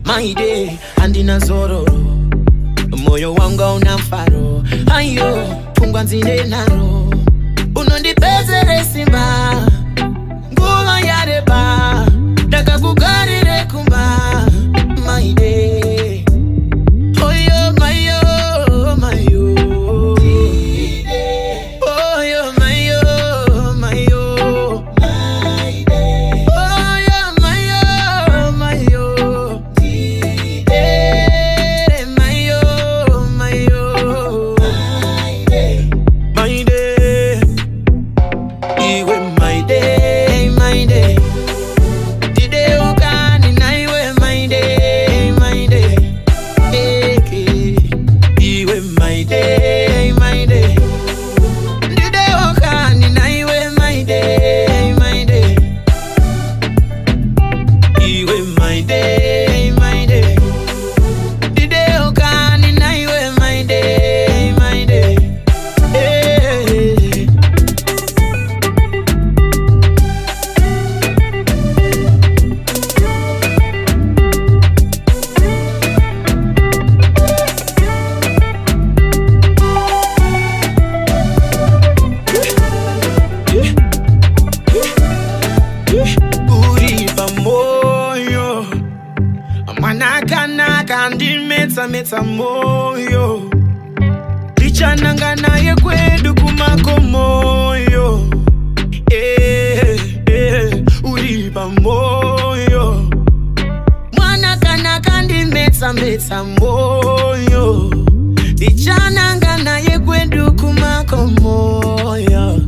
My day, andina zororo. Moyo wanga una mfaro. Ayo, pungwa nzine naro. Unondipezere simba. Nguva yareba. Daka kugarire kumba. My day. Oyo, mayo, mayo. Oyo, mayo, mayo. My day. Oyo, mayo, mayo. Meta moyo Lichananga naye kwedu kumako moyo Uriba moyo Mwana kana kandi meta moyo Lichananga naye kwedu kumako moyo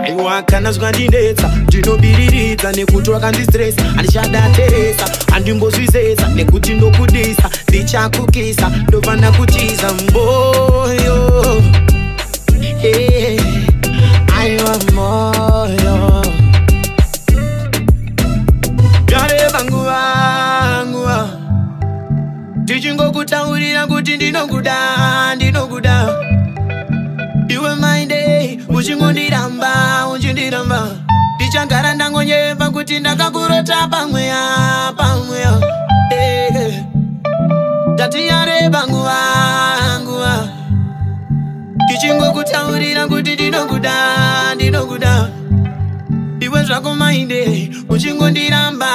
Aiwakana zukandinetsa Ndinobiririza nekuti wakandistresa Andishada teresa Andimbozvizesa nekuti ndokudisa Ndichakukisa ndovana kuchiza mboyo Aiwa moyo Yareba nguva Tichingokutamurira kuti ndinokuda Iwe my day uchingondiramba Ndichagara ndangonyeva kuti ndakakurota pamweya Tati yareba nguva Tichingokutaurira kuti ndinokuda Iwe zvako my day uchingondiramba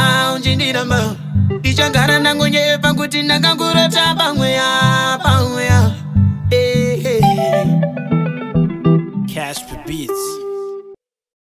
Ndichagara ndangonyeva kuti ndakakurota pamweya